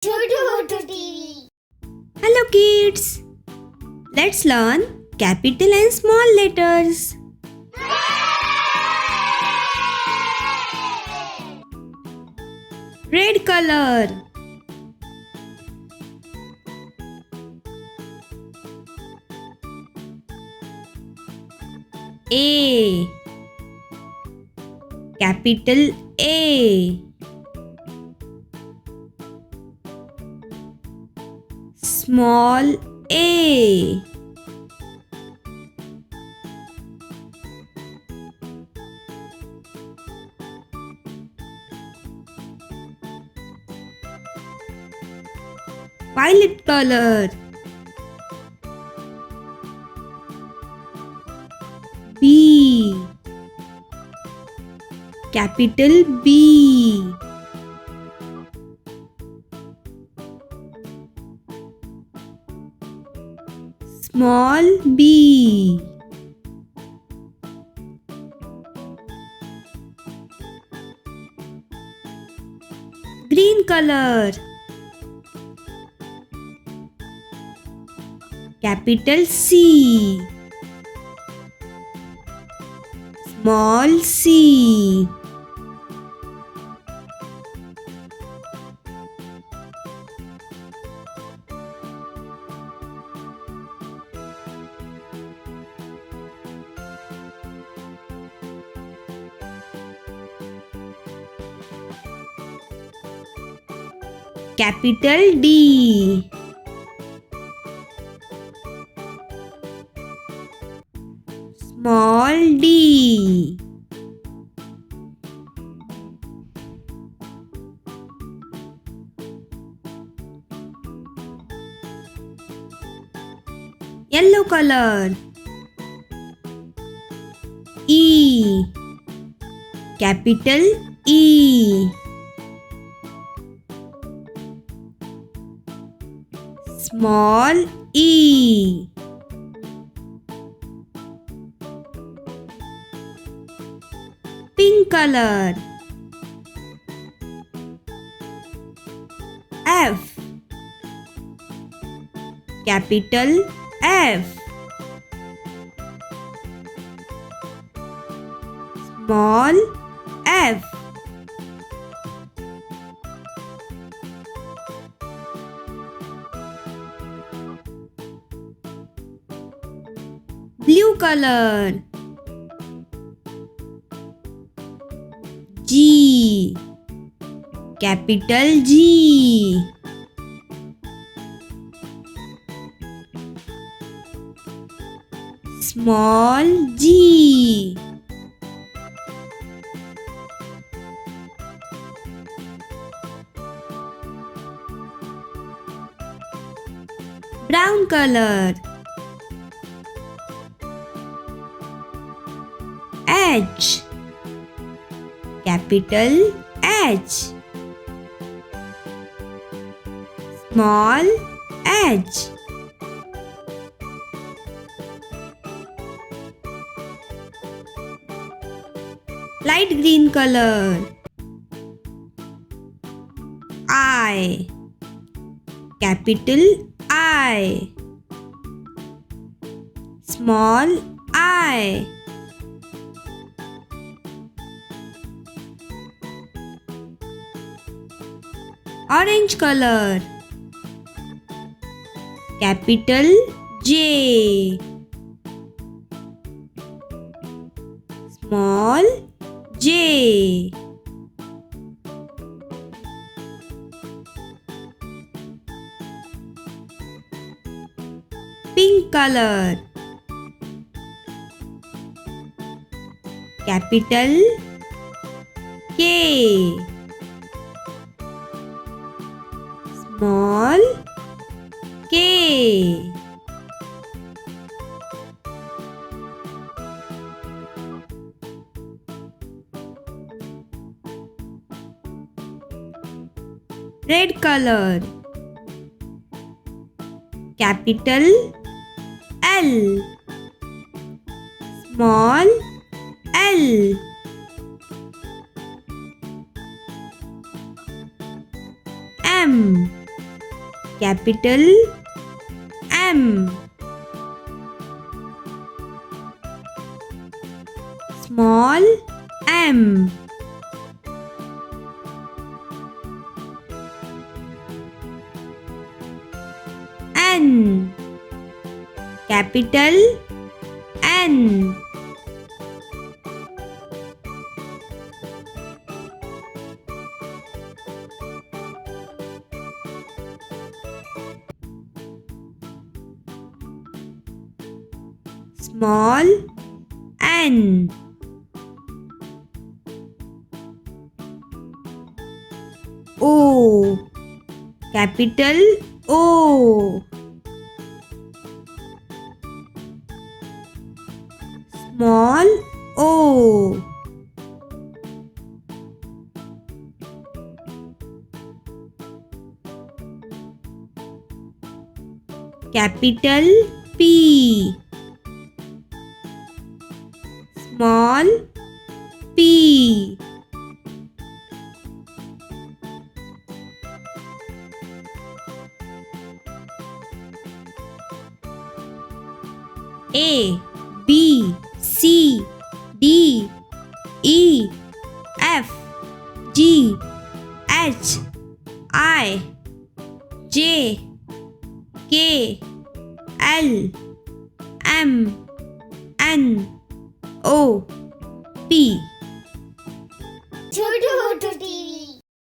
Chotu TV. Hello kids! Let's learn capital and small letters. Red color. A. Capital A. Small a. Violet color. B. Capital B. Small b. Green color. Capital C. Small c. Capital D. Small d. Yellow color. E. Capital E. Small e. Pink color. F. Capital F. Small f. Blue color. G. Capital G. Small g. Brown color. H. Capital H. Small h. Light green color. I. Capital I. Small I. Orange color. Capital J. Small j. Pink color. Capital K. Small k. Red color. Capital L. Small L. M. capital M. Small m. N. Capital N. Small n. O. Capital O. Small o. Capital P. Small p. A, B, C, D, E, F, G, H, I, J, K, L, M, N, O, P. Chotu TV.